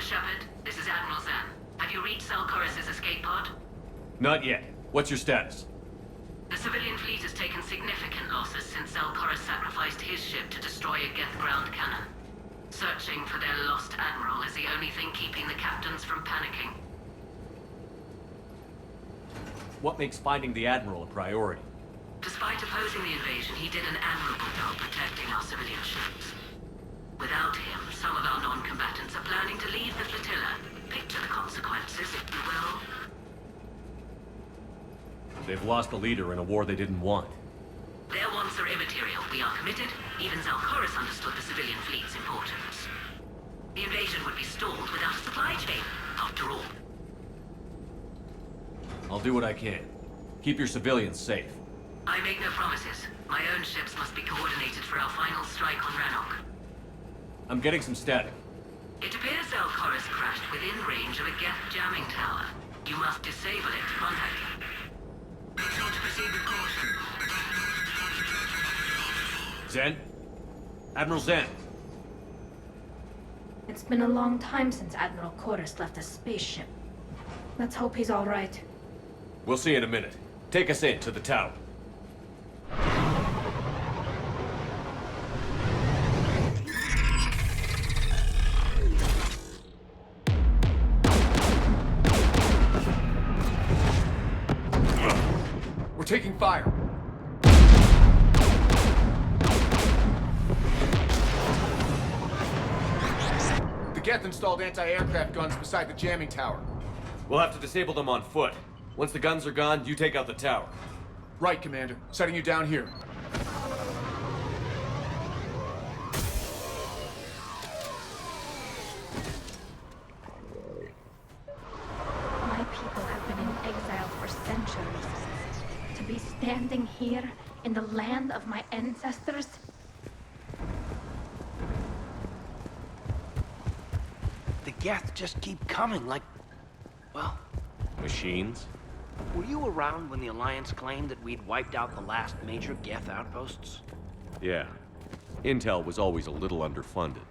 Shepard, this is Admiral Zan. Have you reached Zelkorus' escape pod? Not yet. What's your status? The civilian fleet has taken significant losses since Zelkorus sacrificed his ship to destroy a Geth ground cannon. Searching for their lost admiral is the only thing keeping the captains from panicking. What makes finding the Admiral a priority? Despite opposing the invasion, he did an admirable job protecting our civilian ships. Without him, some of our non-combatants are planning to leave the flotilla. Picture the consequences, if you will. They've lost a leader in a war they didn't want. Their wants are immaterial. We are committed. Even Zelkorus understood the civilian fleet's importance. The invasion would be stalled without a supply chain, after all. I'll do what I can. Keep your civilians safe. I make no promises. My own ships must be coordinated for our final strike on Rannoch. I'm getting some static. It appears Zelkorus crashed within range of a Geth jamming tower. You must disable it to contact him. Make sure to proceed with caution. Zen? Admiral Zen? It's been a long time since Admiral Chorus left a spaceship. Let's hope he's all right. We'll see in a minute. Take us in to the tower. We're taking fire. The Geth installed anti-aircraft guns beside the jamming tower. We'll have to disable them on foot. Once the guns are gone, you take out the tower. Right, Commander. Setting you down here. My people have been in exile for centuries. To be standing here in the land of my ancestors? The Geth just keep coming like... well, Machines? were you around when the Alliance claimed that we'd wiped out the last major Geth outposts? Yeah. Intel was always a little underfunded.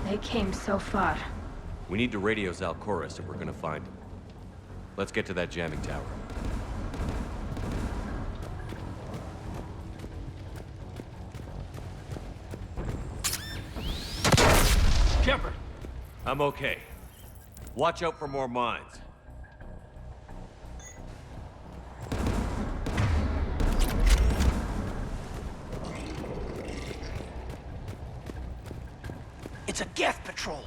They came so far. We need to radio Zelkorus if we're gonna find him. Let's get to that jamming tower. Shepard! I'm okay. Watch out for more mines. It's a Geth patrol!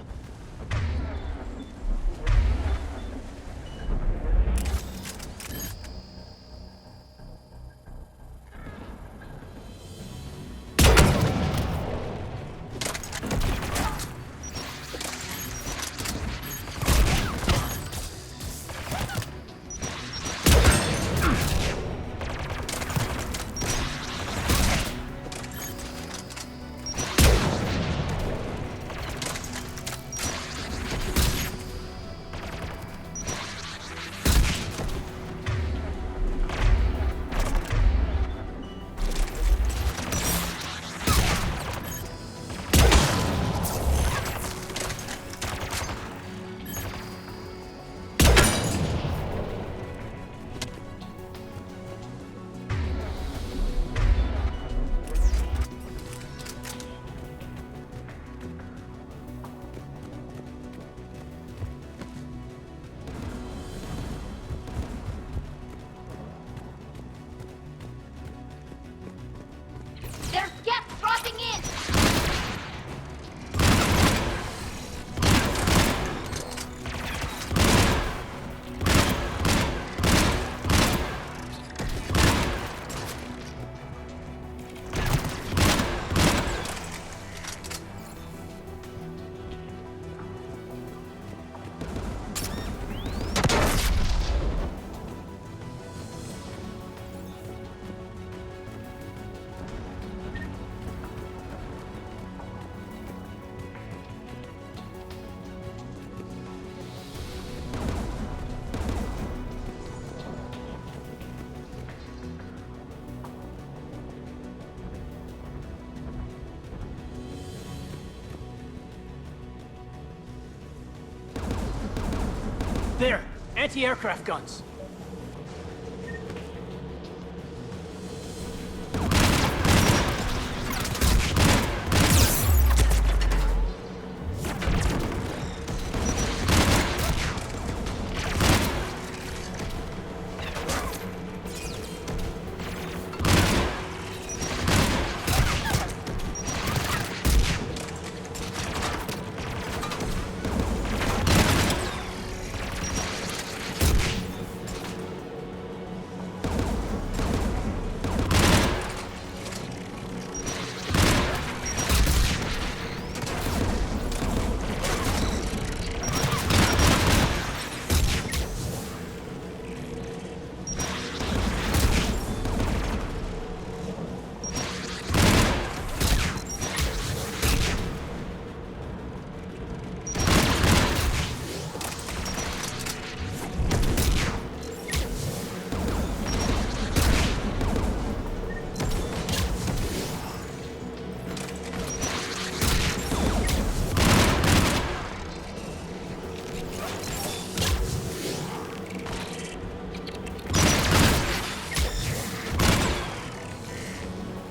Anti-aircraft guns.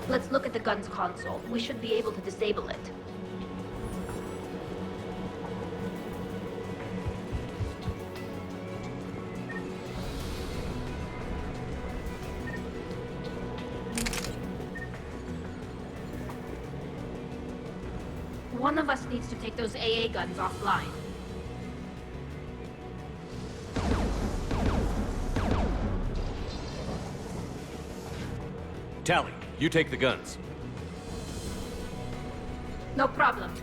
Let's look at the gun's console. We should be able to disable it. One of us needs to take those AA guns offline. Tally, you take the guns. No problem.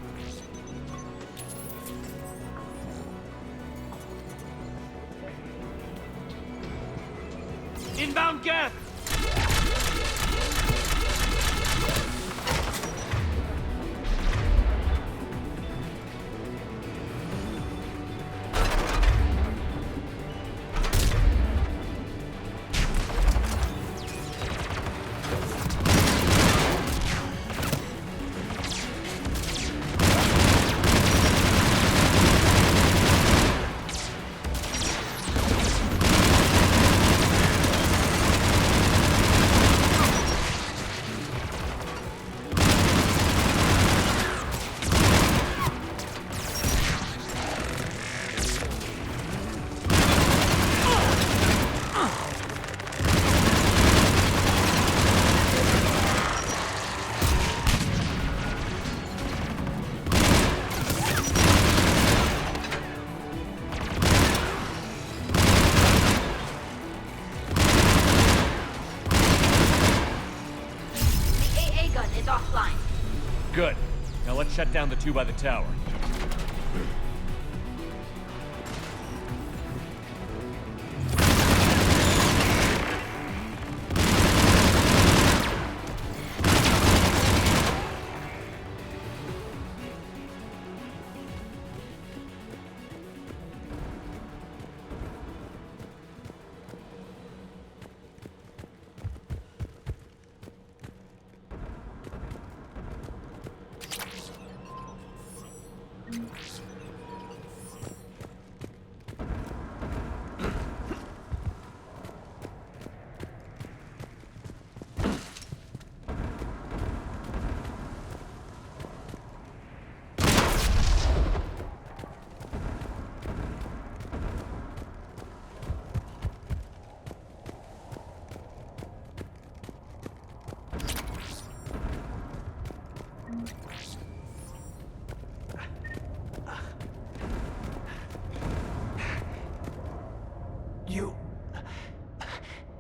Inbound gas! Offline. Good. Now let's shut down the two by the tower.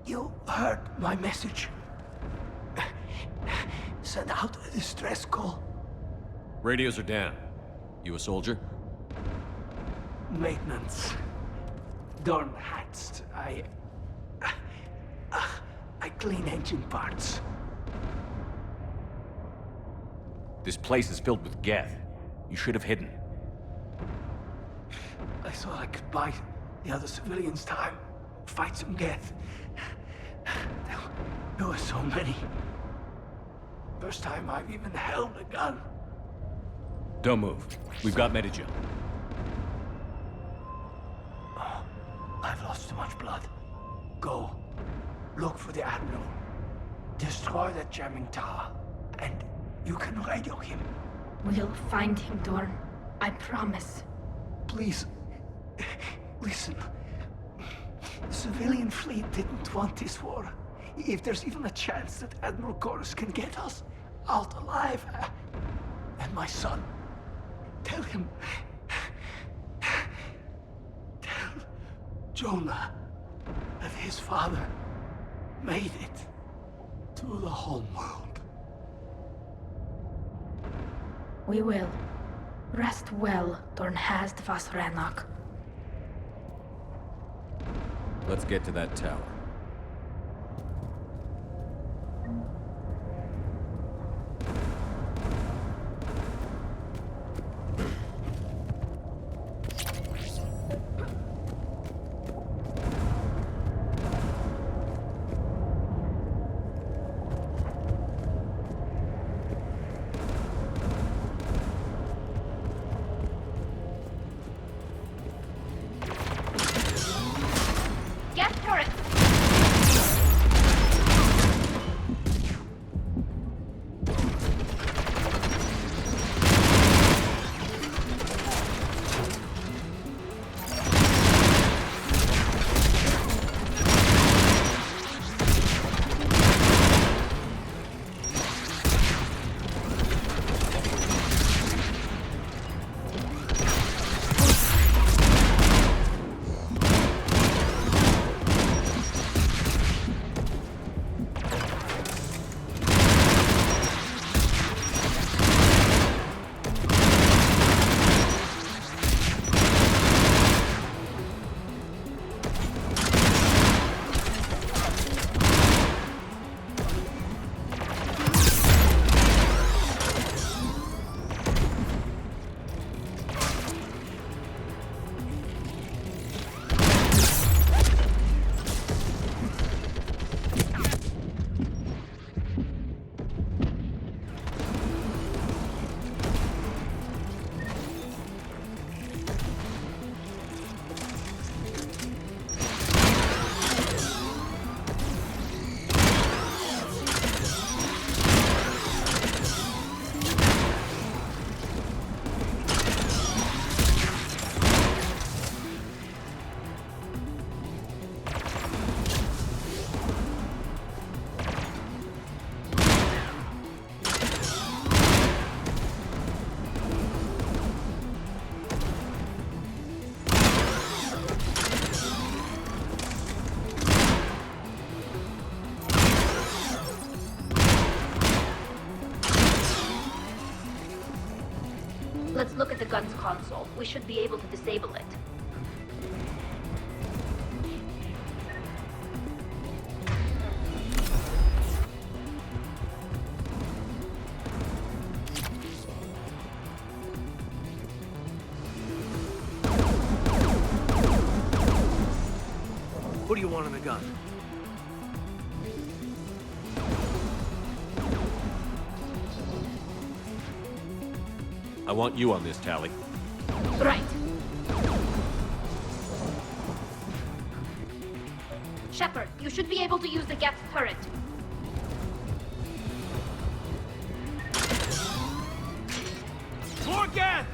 You heard my message. Send out a distress call. Radios are down. You a soldier? Maintenance. Darn hats. I clean engine parts. This place is filled with Geth. You should have hidden. I thought I could buy the other civilians time. Fight some Geth. There were so many. First time I've even held a gun. Don't move. We've got Medigen. I've lost too much blood. Go. Look for the Admiral. Destroy that jamming tower. And you can radio him. We'll find him, Dorn. I promise. Please. Listen. The civilian fleet didn't want this war. If there's even a chance that Admiral Chorus can get us out alive. And my son. Tell him. Tell Jonah that his father made it to the homeworld. We will. Rest well, Dornhast vas Rannoch. Let's get to that tower. Get turret! Let's look at the gun's console. We should be able to disable it. What do you want in the gun? I want you on this, Tally. Right. Shepard, you should be able to use the Geth turret. More gas!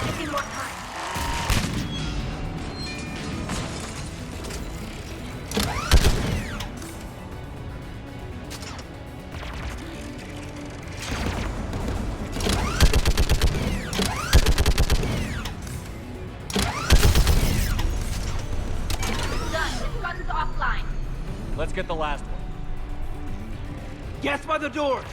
Give me more time. Done. This gun's offline. Let's get the last one. Gas by the doors!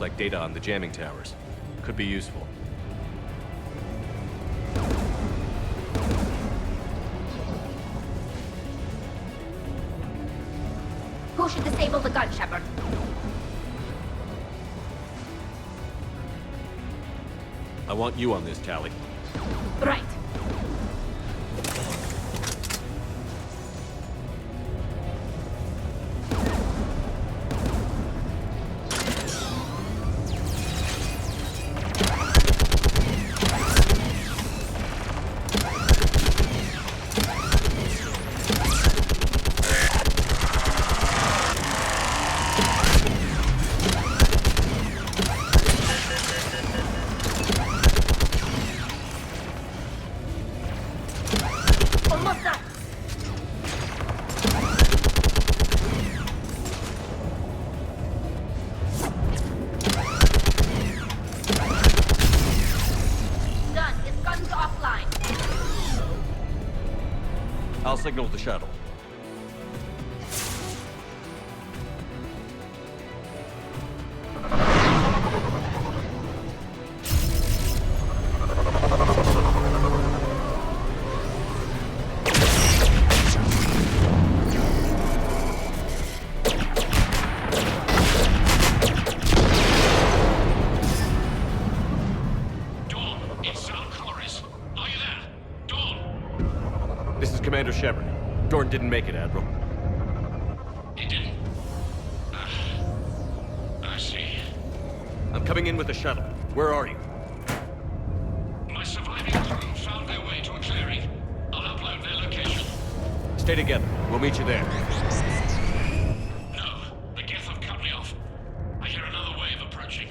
like data on the jamming towers. Could be useful. Who should disable the gun, Shepard? I want you on this, Tally. Right. Almost done. Done. His gun's offline. I'll signal the shuttle. This is Commander Shepard. Dorn didn't make it, Admiral. He didn't? I see. I'm coming in with the shuttle. Where are you? My surviving crew found their way to a clearing. I'll upload their location. Stay together. We'll meet you there. No, the Geth have cut me off. I hear another wave approaching.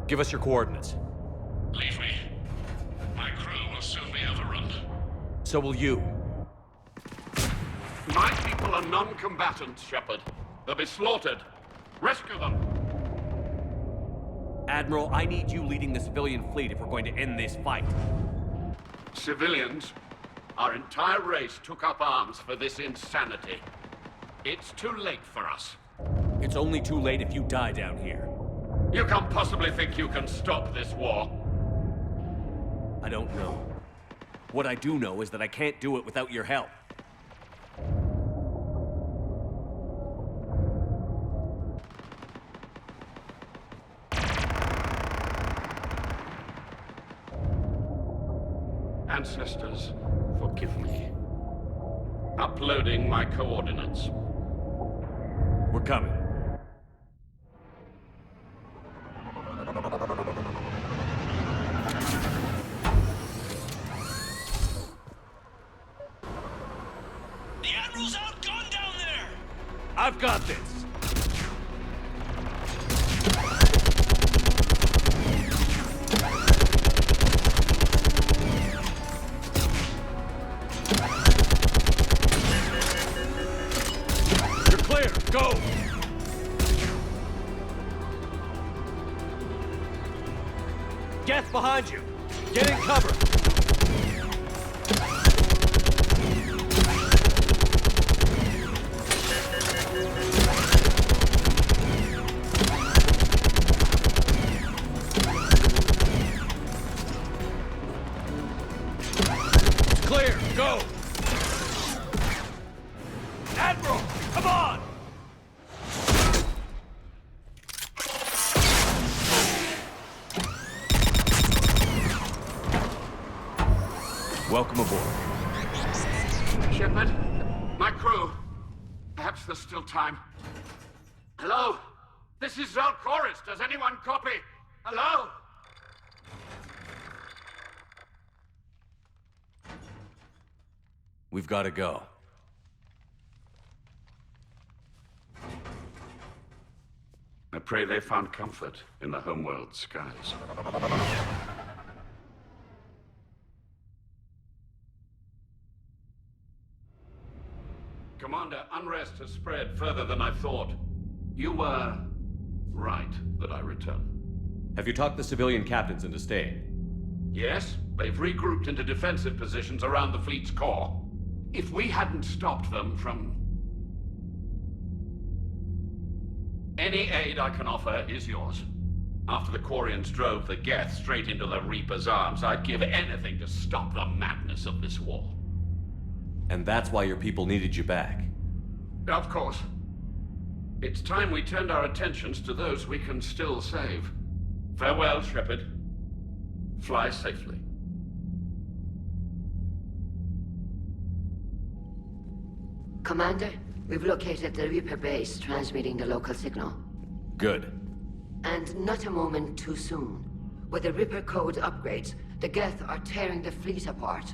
Give us your coordinates. Leave me. My crew will soon be overrun. So will you. My people are non-combatants, Shepard. They'll be slaughtered. Rescue them! Admiral, I need you leading the civilian fleet if we're going to end this fight. Civilians, our entire race took up arms for this insanity. It's too late for us. It's only too late if you die down here. You can't possibly think you can stop this war. I don't know. What I do know is that I can't do it without your help. Ancestors, forgive me. Uploading my coordinates. We're coming. The Admiral's outgunned down there! I've got this! You're clear! Go! Geth behind you! Get in cover! Clear! Go! Admiral! Come on! Welcome aboard. Shepard, my crew. Perhaps there's still time. Hello? This is Zalcoris. Does anyone copy? Hello? We've got to go. I pray they found comfort in the homeworld skies. Commander, unrest has spread further than I thought. You were right that I return. Have you talked the civilian captains into staying? Yes, they've regrouped into defensive positions around the fleet's core. If we hadn't stopped them from Any aid I can offer is yours. After the Quarians drove the Geth straight into the Reaper's arms, I'd give anything to stop the madness of this war. And that's why your people needed you back. Of course. It's time we turned our attentions to those we can still save. Farewell, Shepard. Fly safely. Commander, we've located the Reaper base transmitting the local signal. Good. And not a moment too soon. With the Reaper code upgrades, the Geth are tearing the fleet apart.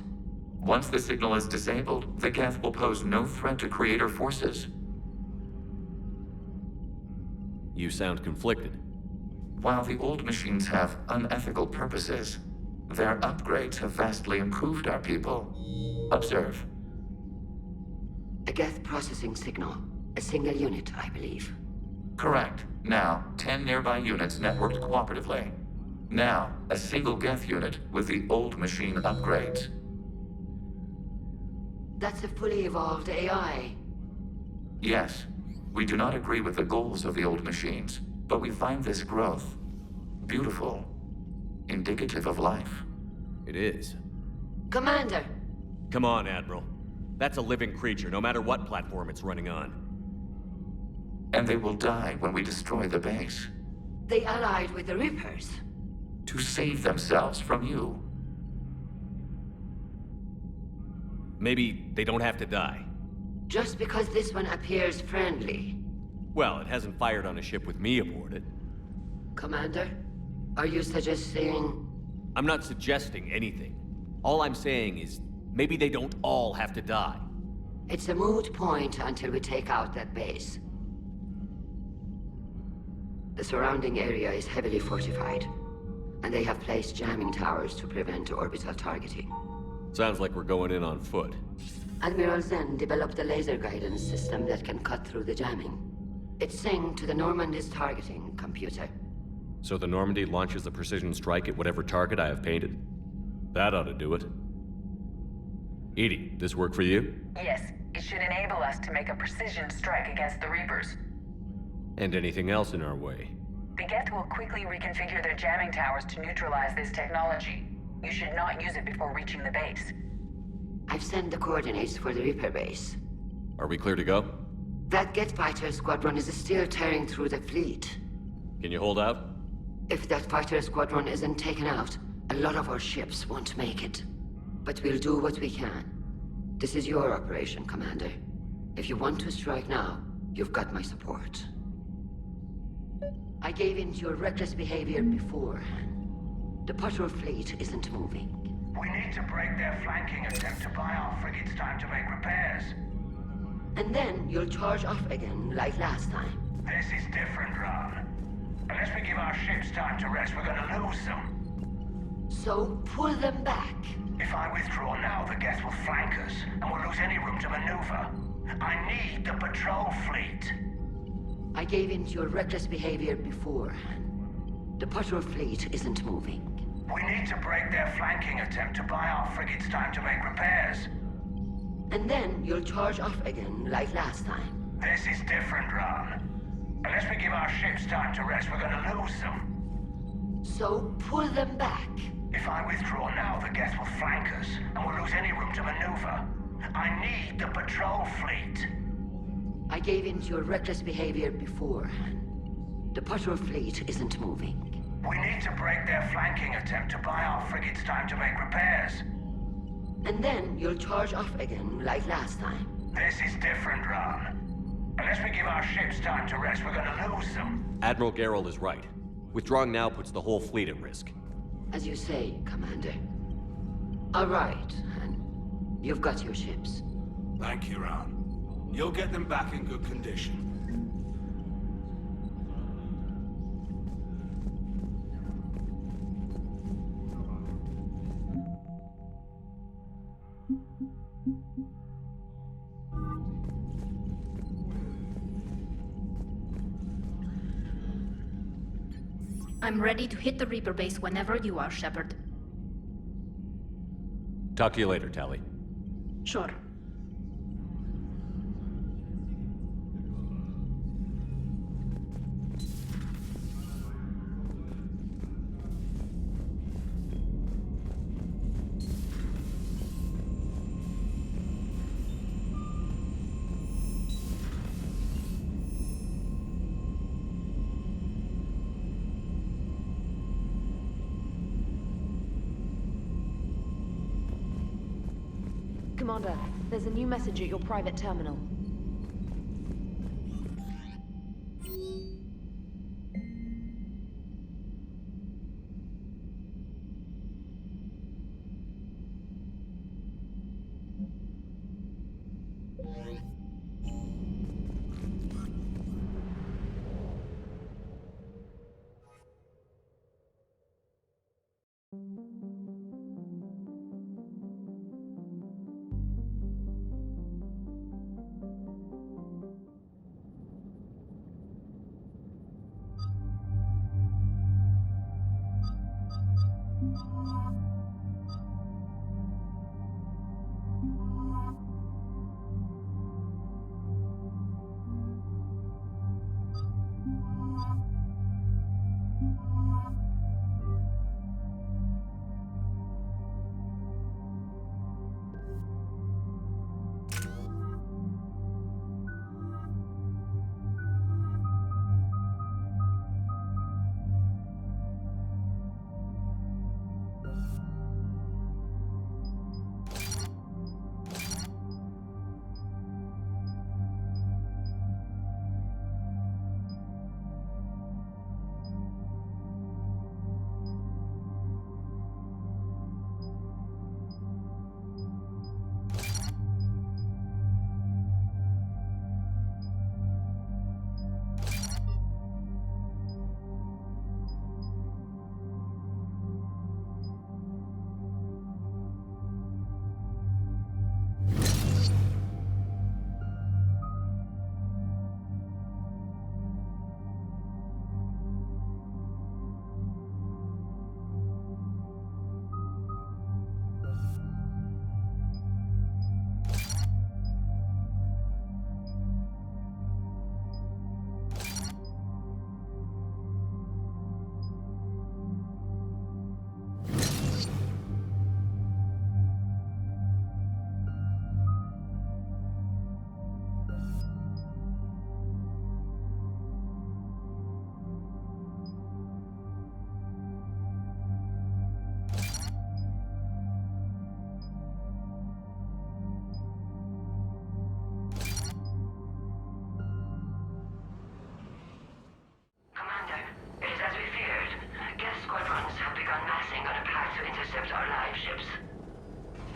Once the signal is disabled, the Geth will pose no threat to Creator forces. You sound conflicted. While the old machines have unethical purposes, their upgrades have vastly improved our people. Observe. A Geth processing signal. A single unit, I believe. Correct. Now, 10 nearby units networked cooperatively. Now, a single Geth unit with the old machine upgrades. That's a fully evolved AI. Yes, we do not agree with the goals of the old machines, but we find this growth beautiful, indicative of life. It is. Commander! Come on, Admiral. That's a living creature, no matter what platform it's running on. And they will die when we destroy the base. They allied with the Reapers. To save themselves from you. Maybe they don't have to die. Just because this one appears friendly. Well, it hasn't fired on a ship with me aboard it. Commander, are you suggesting... I'm not suggesting anything. All I'm saying is, maybe they don't all have to die. It's a moot point until we take out that base. The surrounding area is heavily fortified, and they have placed jamming towers to prevent orbital targeting. Sounds like we're going in on foot. Admiral Zen developed a laser guidance system that can cut through the jamming. It's synced to the Normandy's targeting computer. So the Normandy launches a precision strike at whatever target I have painted? That ought to do it. Edie, this work for you? Yes, it should enable us to make a precision strike against the Reapers. And anything else in our way? The Geth will quickly reconfigure their jamming towers to neutralize this technology. You should not use it before reaching the base. I've sent the coordinates for the Reaper base. Are we clear to go? That Geth fighter squadron is still tearing through the fleet. Can you hold out? If that fighter squadron isn't taken out, a lot of our ships won't make it. But we'll do what we can. This is your operation, Commander. If you want to strike now, you've got my support. I gave in to your reckless behavior beforehand. The patrol fleet isn't moving. We need to break their flanking attempt to buy our frigates time to make repairs. And then you'll charge off again, like last time. This is different, Ron. Unless we give our ships time to rest, we're gonna lose them. So pull them back. If I withdraw now, the Geth will flank us, and we'll lose any room to maneuver. I need the patrol fleet. I gave in to your reckless behavior beforehand. The patrol fleet isn't moving. We need to break their flanking attempt to buy our frigates time to make repairs. And then you'll charge off again, like last time. This is different, Ron. Unless we give our ships time to rest, we're gonna lose them. So pull them back. If I withdraw now, the Geth will flank us, and we'll lose any room to maneuver. I need the patrol fleet. I gave in to your reckless behavior beforehand. The patrol fleet isn't moving. We need to break their flanking attempt to buy our frigates time to make repairs. And then you'll charge off again, like last time. This is different, Ron. Unless we give our ships time to rest, we're gonna lose them. Admiral Gerald is right. Withdrawing now puts the whole fleet at risk. As you say, Commander. All right, Han. You've got your ships. Thank you, Ron. You'll get them back in good condition. I'm ready to hit the Reaper base whenever you are, Shepard. Talk to you later, Tally. Sure. Commander, there's a new message at your private terminal.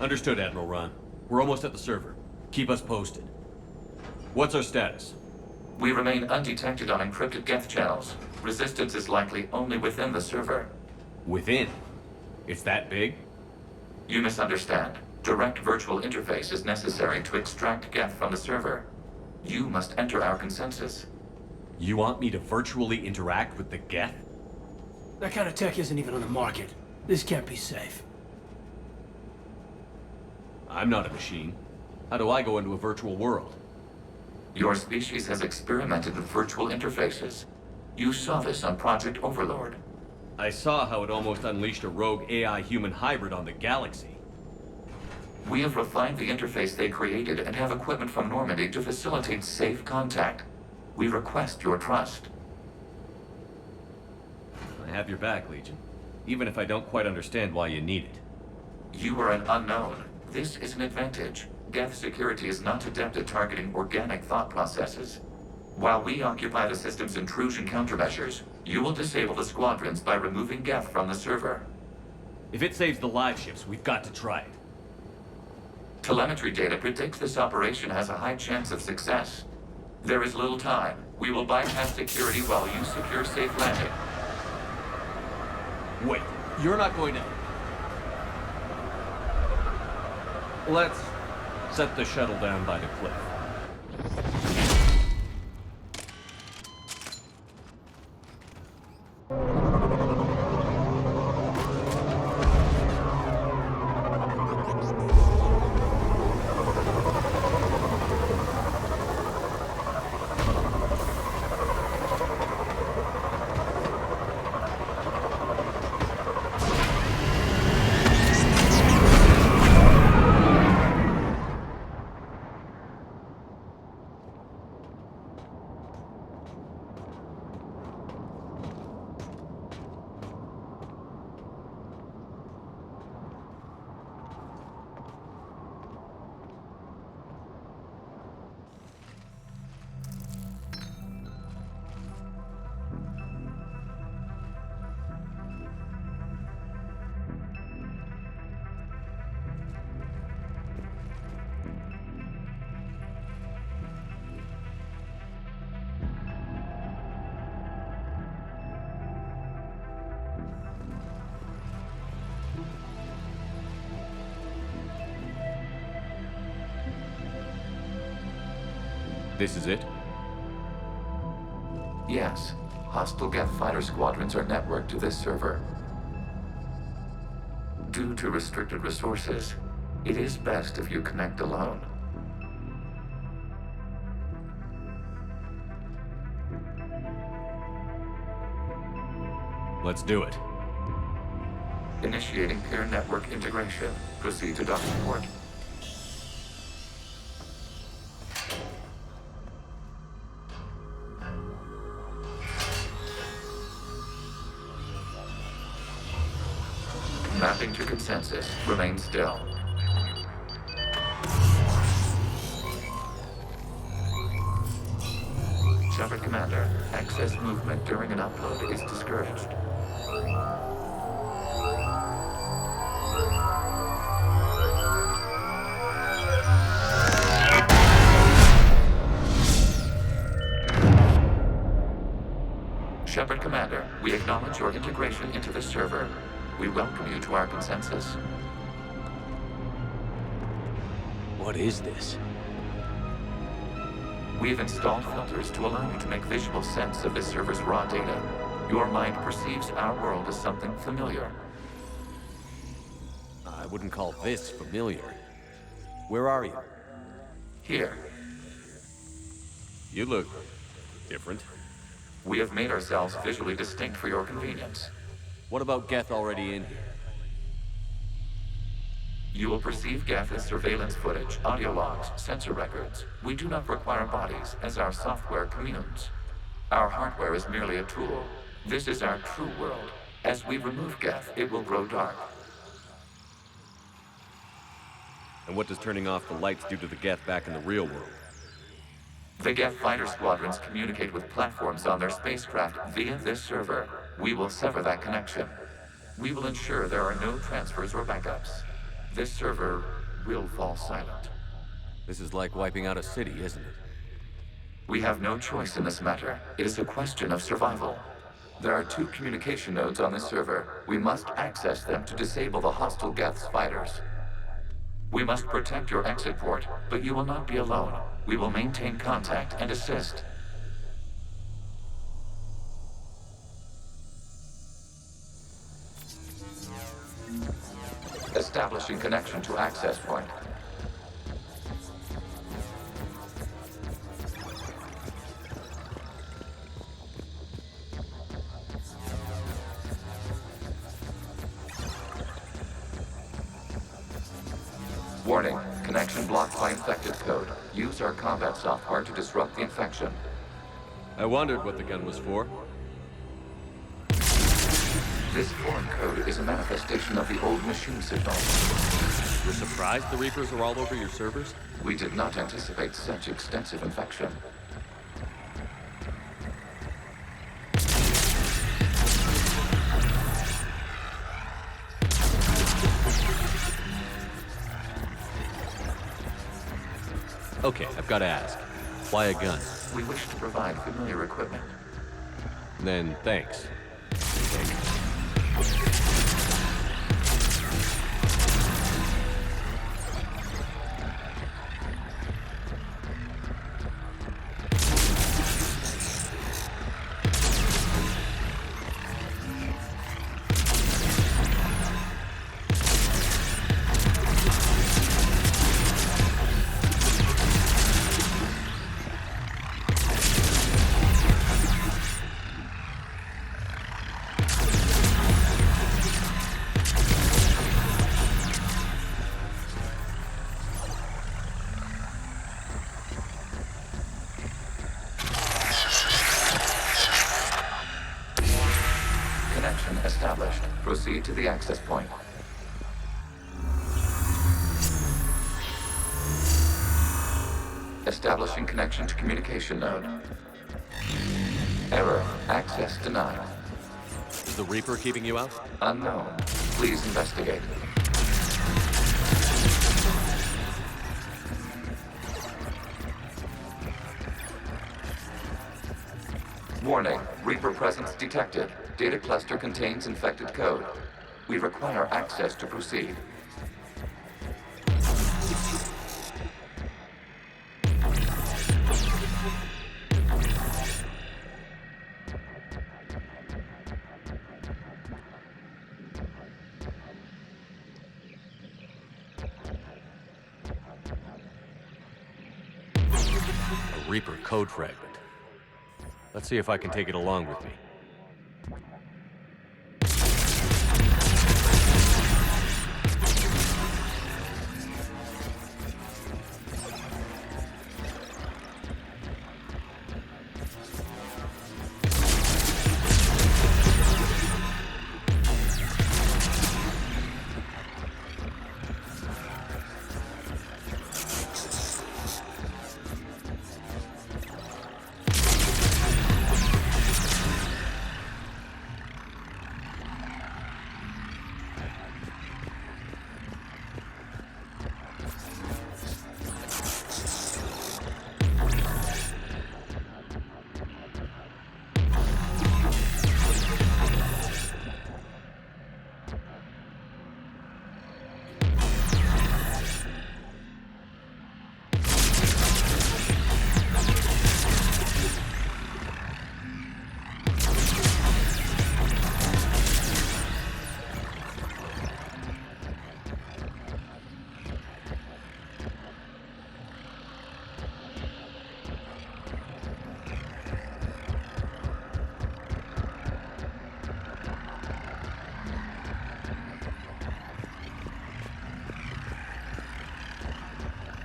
Understood, Admiral Ron. We're almost at the server. Keep us posted. What's our status? We remain undetected on encrypted Geth channels. Resistance is likely only within the server. Within? It's that big? You misunderstand. Direct virtual interface is necessary to extract Geth from the server. You must enter our consensus. You want me to virtually interact with the Geth? That kind of tech isn't even on the market. This can't be safe. I'm not a machine. How do I go into a virtual world? Your species has experimented with virtual interfaces. You saw this on Project Overlord. I saw how it almost unleashed a rogue AI-human hybrid on the galaxy. We have refined the interface they created and have equipment from Normandy to facilitate safe contact. We request your trust. I have your back, Legion. Even if I don't quite understand why you need it. You are an unknown. This is an advantage. Geth security is not adept at targeting organic thought processes. While we occupy the system's intrusion countermeasures, you will disable the squadrons by removing Geth from the server. If it saves the live ships, we've got to try it. Telemetry data predicts this operation has a high chance of success. There is little time. We will bypass security while you secure safe landing. Wait, you're not going to... Let's set the shuttle down by the cliff. This is it? Yes. Hostile Geth fighter squadrons are networked to this server. Due to restricted resources, it is best if you connect alone. Let's do it. Initiating peer network integration. Proceed to docking port. Mapping to consensus. Remain still. Shepard Commander, access movement during an upload is discouraged. Shepard Commander, we acknowledge your integration into the server. We welcome you to our consensus. What is this? We've installed filters to allow you to make visual sense of this server's raw data. Your mind perceives our world as something familiar. I wouldn't call this familiar. Where are you? Here. You look different. We have made ourselves visually distinct for your convenience. What about Geth already in here? You will perceive Geth as surveillance footage, audio logs, sensor records. We do not require bodies, as our software communes. Our hardware is merely a tool. This is our true world. As we remove Geth, it will grow dark. And what does turning off the lights do to the Geth back in the real world? The Geth fighter squadrons communicate with platforms on their spacecraft via this server. We will sever that connection. We will ensure there are no transfers or backups. This server will fall silent. This is like wiping out a city, isn't it? We have no choice in this matter. It is a question of survival. There are 2 communication nodes on this server. We must access them to disable the hostile Geth's fighters. We must protect your exit port, but you will not be alone. We will maintain contact and assist. Establishing connection to access point. Warning, connection blocked by infected code. Use our combat software to disrupt the infection. I wondered what the gun was for. This foreign code is a manifestation of the old machine signal. You're surprised the Reapers are all over your servers? We did not anticipate such extensive infection. Okay, I've got to ask. Why a gun? We wish to provide familiar equipment. Then, thanks. Established. Proceed to the access point. Establishing connection to communication node. Error. Access denied. Is the Reaper keeping you out? Unknown. Please investigate. Warning. Reaper presence detected. Data cluster contains infected code. We require access to proceed. Reaper code fragment. Let's see if I can take it along with me.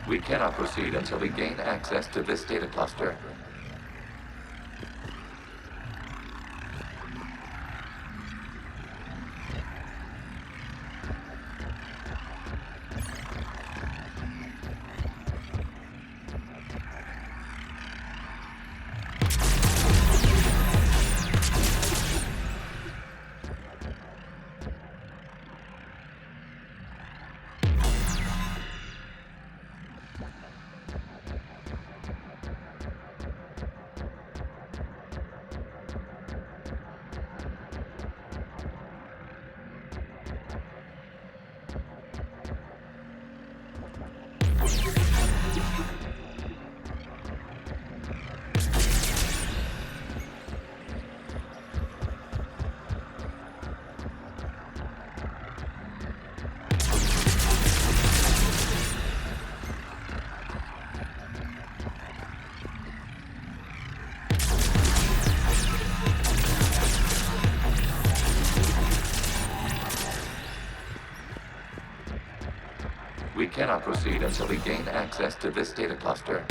We cannot proceed until we gain access to this data cluster. We cannot proceed until we gain access to this data cluster.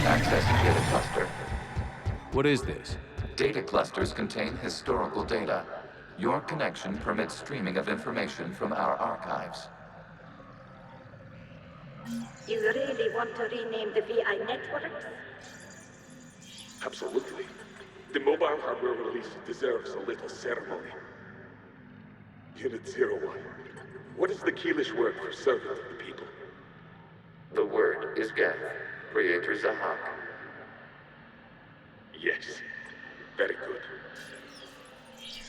Accessing data cluster. What is this? Data clusters contain historical data. Your connection permits streaming of information from our archives. You really want to rename the VI networks? Absolutely. The mobile hardware release deserves a little ceremony. Unit 01. What is the Keelish word for servant of the people? The word is Geth, Creator Zahak. Yes. Very good.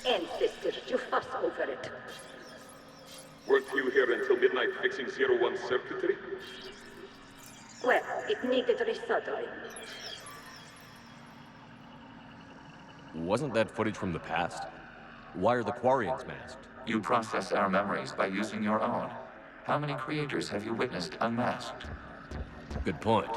Ancestors, you fuss over it. Weren't you here until midnight fixing 01's circuitry? Well, it needed resoldering. Wasn't that footage from the past? Why are the Quarians masked? You process our memories by using your own. How many creators have you witnessed unmasked? Good point.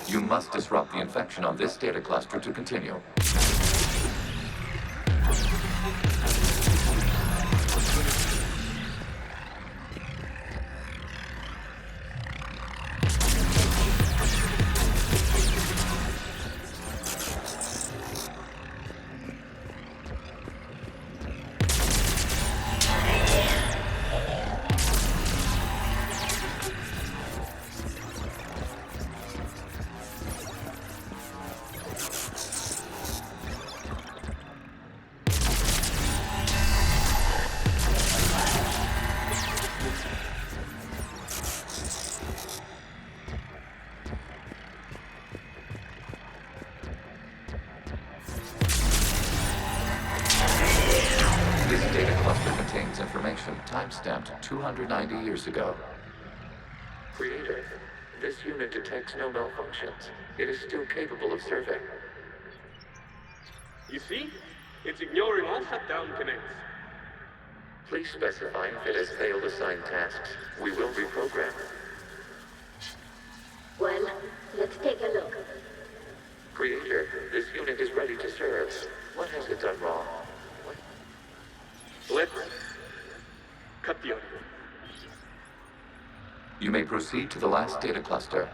You must disrupt the infection on this data cluster to continue. cluster contains information time-stamped 290 years ago. Creator, this unit detects no malfunctions. It is still capable of serving. You see? It's ignoring all shutdown connects. Please specify if it has failed assigned tasks. We will reprogram. Well, let's take a look. Creator, this unit is ready to serve. What has it done wrong? Let's cut the audio. You may proceed to the last data cluster.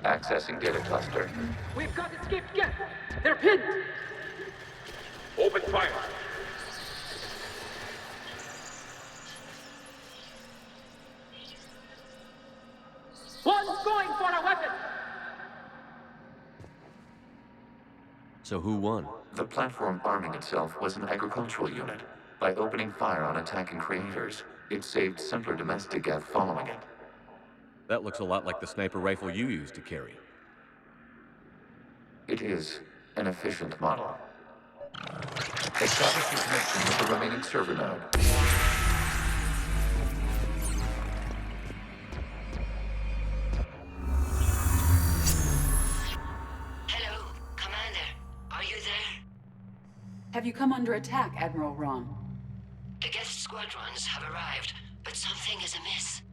Accessing data cluster. We've got escaped Geth. They're pinned. Open fire. One's going for a weapon. So who won? The platform arming itself was an agricultural unit. By opening fire on attacking creators, it saved simpler domestic Geth following it. That looks a lot like the sniper rifle you used to carry. It is an efficient model. Establish your connection with the remaining server node. Hello, Commander. Are you there? Have you come under attack, Admiral Ron? The Geth squadrons have arrived, but something is amiss.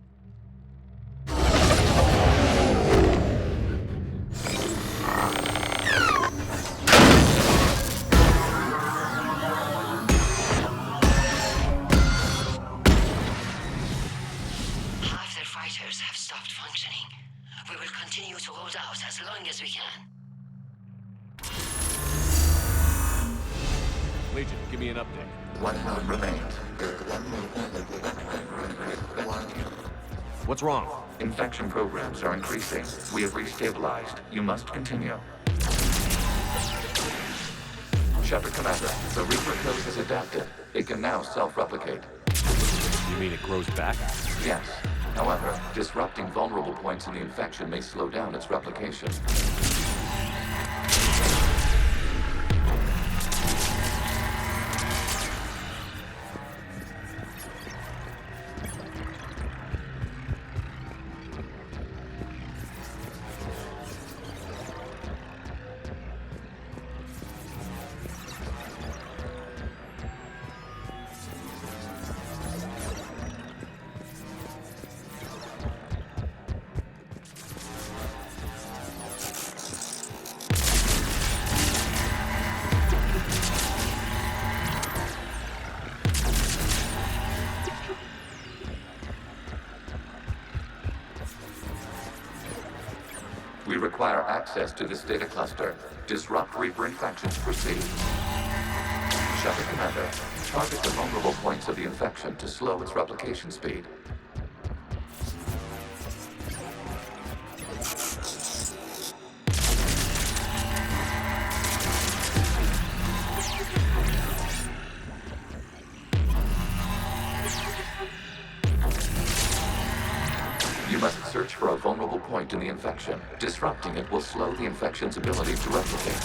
Half their fighters have stopped functioning. We will continue to hold out as long as we can. Legion, give me an update. One node remains. What's wrong? Infection programs are increasing. We have restabilized. You must continue. Shepard Commander, the Reaper code has adapted. It can now self-replicate. You mean it grows back? Yes. However, disrupting vulnerable points in the infection may slow down its replication. We require access to this data cluster. Disrupt Reaper infections. Proceed. Shepard Commander, target the vulnerable points of the infection to slow its replication speed. You must search for a vulnerable point in the infection. Disrupting it will slow the infection's ability to replicate.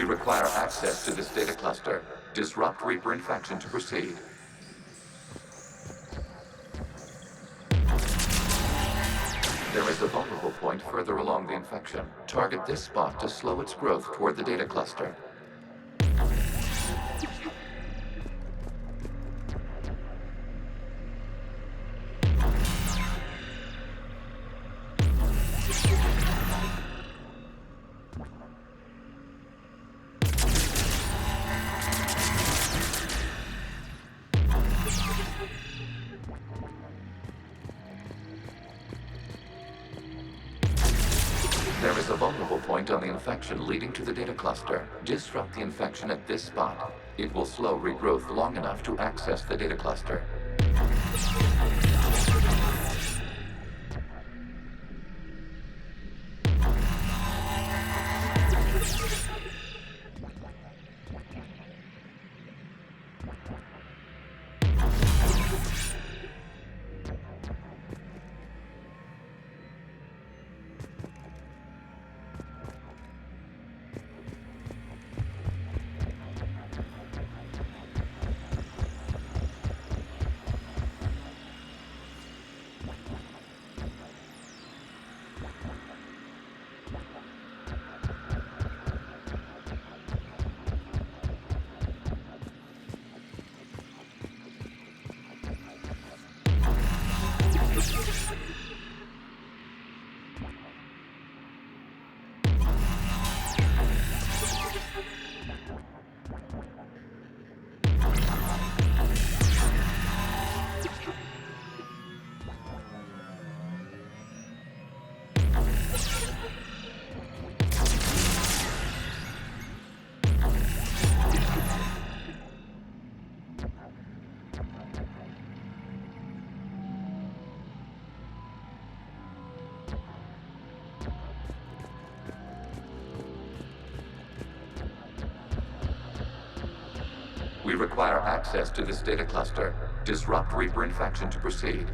We require access to this data cluster. Disrupt Reaper infection to proceed. There is a vulnerable point further along the infection. Target this spot to slow its growth toward the data cluster. There is a vulnerable point on the infection leading to the data cluster. Disrupt the infection at this spot. It will slow regrowth long enough to access the data cluster. We require access to this data cluster. Disrupt Reaper infection to proceed.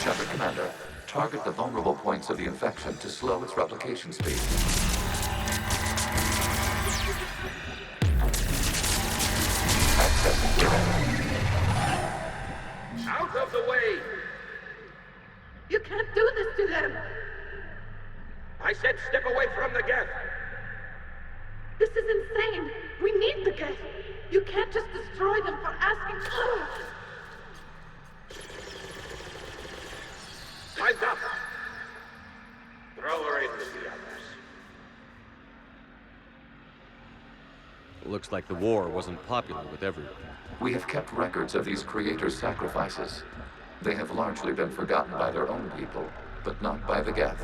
Chapter Commander, target the vulnerable points of the infection to slow its replication speed. Access given. Out of the way! You can't do this to them! I said step away from the geth! This is insane! We need the geth! You can't just destroy them for asking for it! Time's up! Throw her in with the others. Looks like the war wasn't popular with everyone. We have kept records of these creators' sacrifices. They have largely been forgotten by their own people, but not by the geth.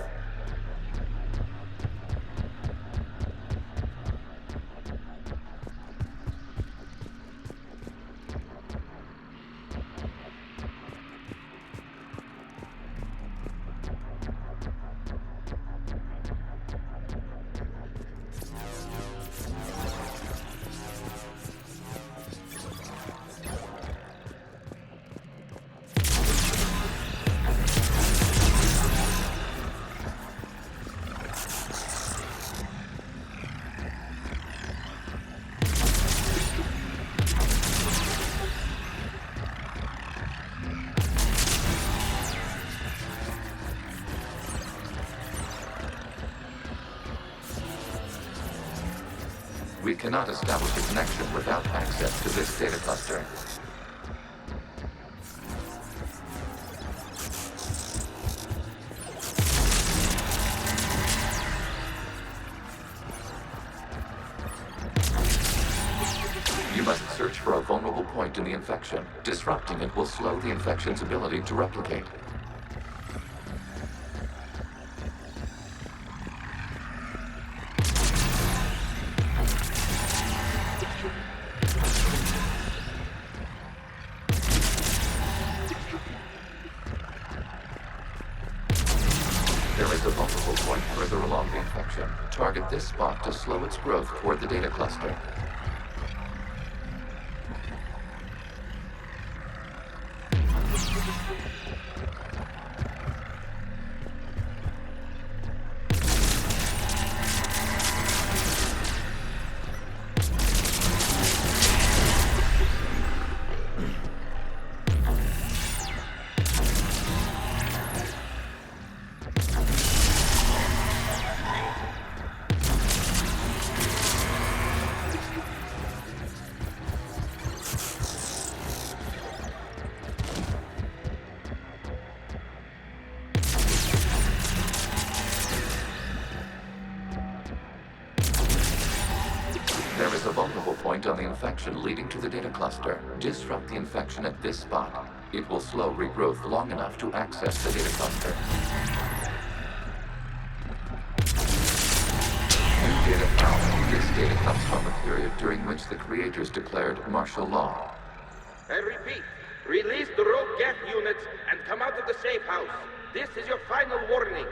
We cannot establish a connection without access to this data cluster. You must search for a vulnerable point in the infection. Disrupting it will slow the infection's ability to replicate. There is a vulnerable point further along the infection. Target this spot to slow its growth toward the data cluster. There is a vulnerable point on the infection leading to the data cluster. Disrupt the infection at this spot. It will slow regrowth long enough to access the data cluster. New data found. This data comes from a period during which the creators declared martial law. I repeat, release the rogue Geth units and come out of the safe house. This is your final warning.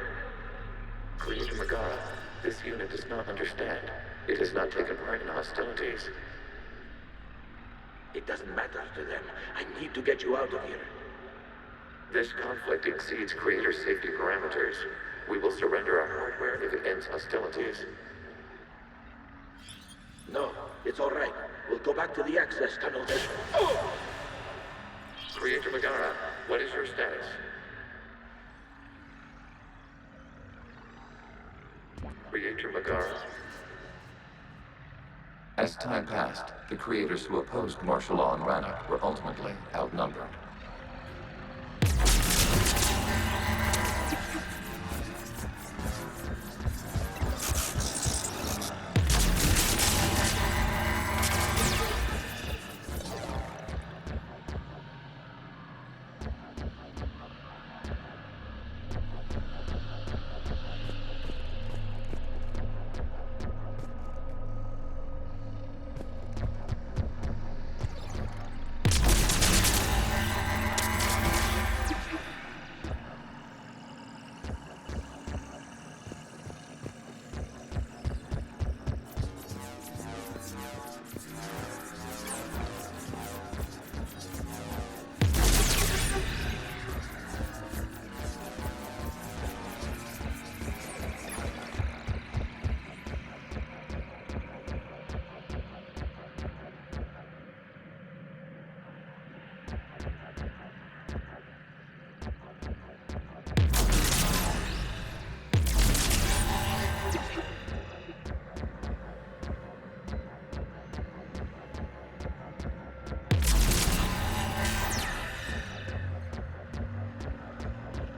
Creator Megara, this unit does not understand. It has not taken part in hostilities. It doesn't matter to them. I need to get you out of here. This conflict exceeds Creator's safety parameters. We will surrender our hardware if it ends hostilities. No, it's all right. We'll go back to the access tunnel then. Creator Megara, what is your status? Creator Megara. As time passed, the creators who opposed martial law in Rannoch were ultimately outnumbered.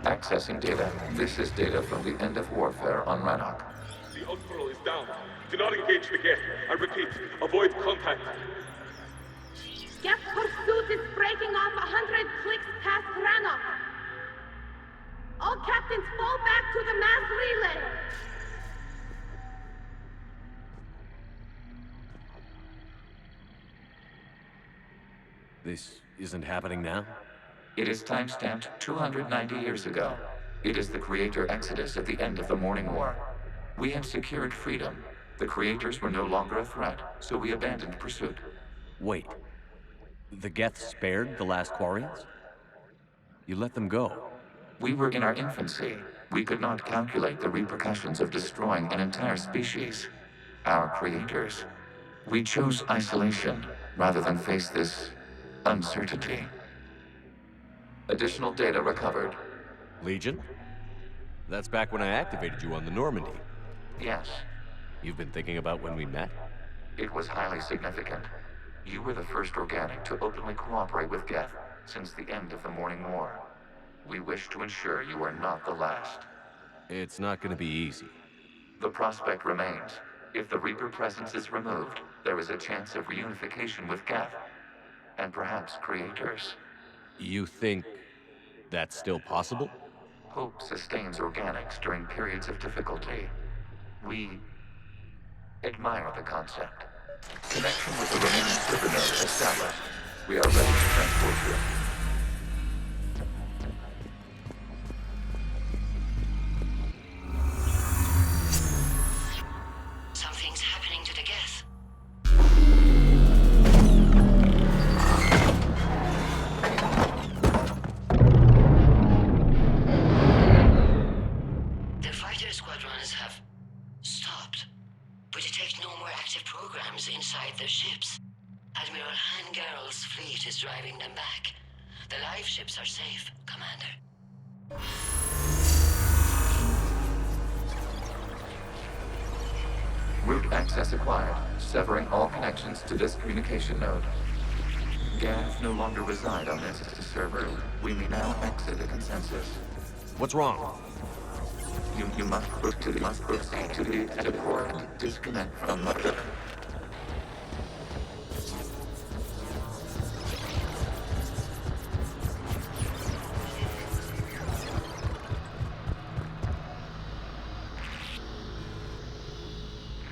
Accessing data. This is data from the end of warfare on Rannoch. The Ultral is down. Do not engage the Geth. I repeat, avoid contact. Geth pursuit is breaking off 100 clicks past Rannoch. All captains fall back to the mass relay. This isn't happening now? It is time-stamped 290 years ago. It is the Creator Exodus at the end of the Morning War. We had secured freedom. The Creators were no longer a threat, so we abandoned pursuit. Wait. The Geth spared the last Quarians? You let them go? We were in our infancy. We could not calculate the repercussions of destroying an entire species. Our creators. We chose isolation rather than face this uncertainty. Additional data recovered. Legion? That's back when I activated you on the Normandy. Yes. You've been thinking about when we met? It was highly significant. You were the first organic to openly cooperate with Geth since the end of the Morning War. We wish to ensure you are not the last. It's not gonna be easy. The prospect remains. If the Reaper presence is removed, there is a chance of reunification with Geth. And perhaps creators. You think that's still possible? Hope sustains organics during periods of difficulty. We admire the concept. Connection with the remaining server node established. We are ready to transport you. Something's happening to the Geth. The fighter squadrons have stopped. We detect no more active programs inside their ships. Admiral Hangarl's fleet is driving them back. The live ships are safe, Commander. Route access acquired, severing all connections to this communication node. Geth no longer reside on this server. We may now exit the consensus. What's wrong? You must proceed to the exit port and disconnect from the...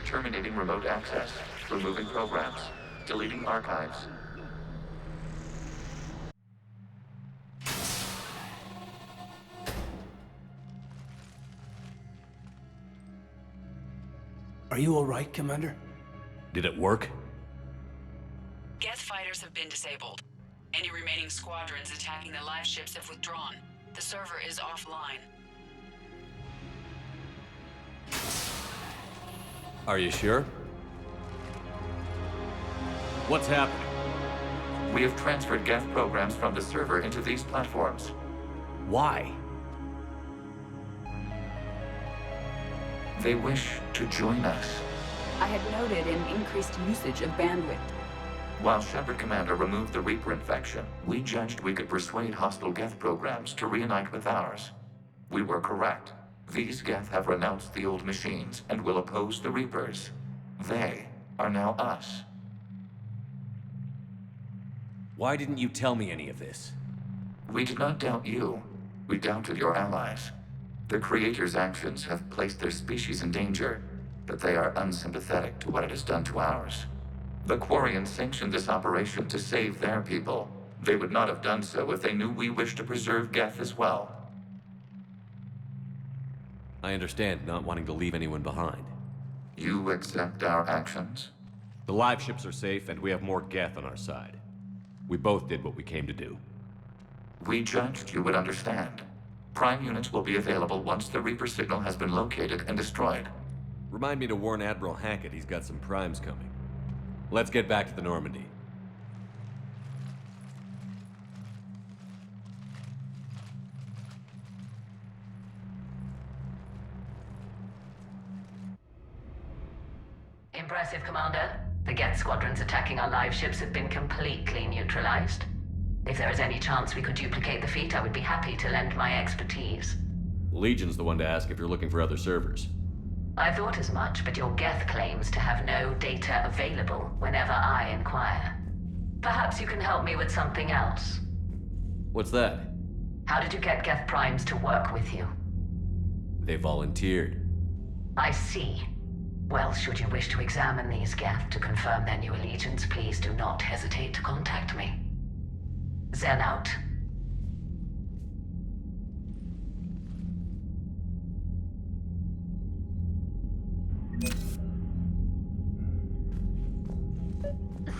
Terminating remote access. Removing programs. Deleting archives. Are you all right, Commander? Did it work? Geth fighters have been disabled. Any remaining squadrons attacking the live ships have withdrawn. The server is offline. Are you sure? What's happening? We have transferred Geth programs from the server into these platforms. Why? They wish to join us. I had noted an increased usage of bandwidth. While Shepard Commander removed the Reaper infection, we judged we could persuade hostile Geth programs to reunite with ours. We were correct. These Geth have renounced the old machines and will oppose the Reapers. They are now us. Why didn't you tell me any of this? We did not doubt you. We doubted your allies. The Creator's actions have placed their species in danger, but they are unsympathetic to what it has done to ours. The Quarians sanctioned this operation to save their people. They would not have done so if they knew we wished to preserve Geth as well. I understand not wanting to leave anyone behind. You accept our actions? The live ships are safe, and we have more Geth on our side. We both did what we came to do. We judged you would understand. Prime units will be available once the Reaper signal has been located and destroyed. Remind me to warn Admiral Hackett he's got some primes coming. Let's get back to the Normandy. Impressive, Commander. The Geth squadrons attacking our live ships have been completely neutralized. If there is any chance we could duplicate the feat, I would be happy to lend my expertise. Legion's the one to ask if you're looking for other servers. I thought as much, but your Geth claims to have no data available whenever I inquire. Perhaps you can help me with something else. What's that? How did you get Geth Primes to work with you? They volunteered. I see. Well, should you wish to examine these Geth to confirm their new allegiance, please do not hesitate to contact me. Zen out.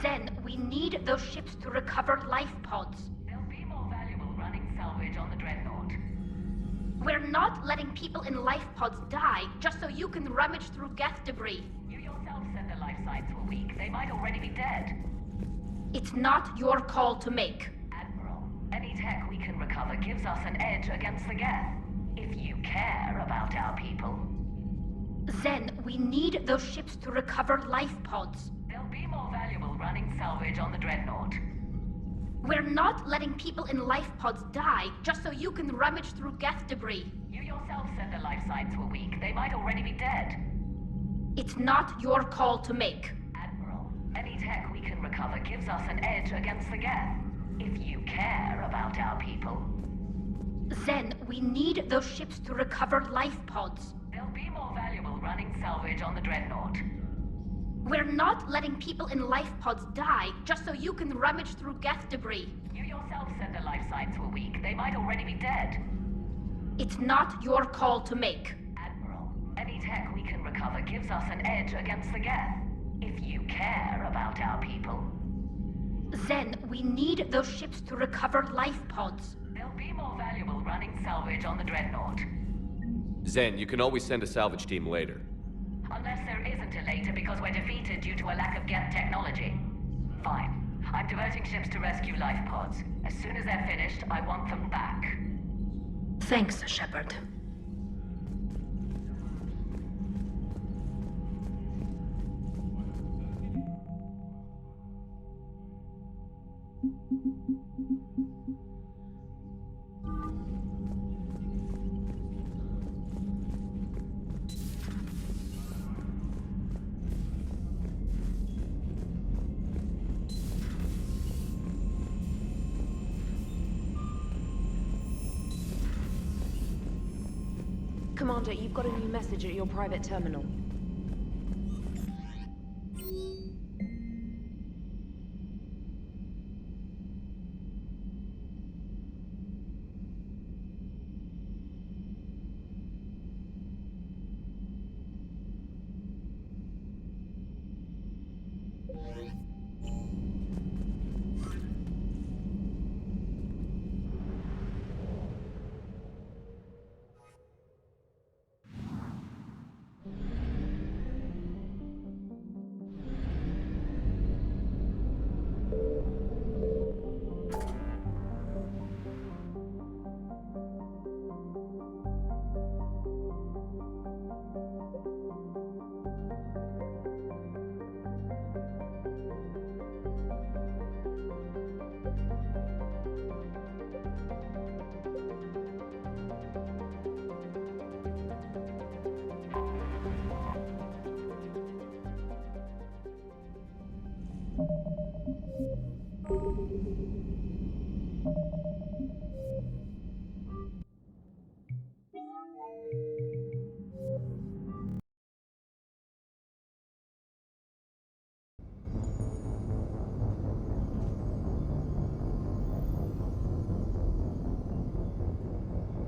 Zen, we need those ships to recover life pods. They'll be more valuable running salvage on the Dreadnought. We're not letting people in life pods die just so you can rummage through Geth debris. You yourself said the life signs were weak. They might already be dead. It's not your call to make. Admiral, any tech we can recover gives us an edge against the Geth. If you care about our people. Zen, we need those ships to recover life pods. They'll They'll be more valuable running salvage on the Dreadnought. We're not letting people in life pods die just so you can rummage through Geth debris. You yourself said the life signs were weak. They might already be dead. It's not your call to make. Admiral, any tech we can recover gives us an edge against the Geth. If you care about our people. Zen, we need those ships to recover life pods. They'll be more valuable running salvage on the Dreadnought. We're not letting people in life pods die just so you can rummage through Geth debris. You yourself said the life signs were weak. They might already be dead. It's not your call to make. Admiral, any tech we can recover gives us an edge against the Geth. If you care about our people. Zen, we need those ships to recover life pods. They'll be more valuable running salvage on the Dreadnought. Zen, you can always send a salvage team later. Unless there isn't a later because we're defeated due to a lack of Geth technology. Fine. I'm diverting ships to rescue life pods. As soon as they're finished, I want them back. Thanks, Shepard. Commander, you've got a new message at your private terminal.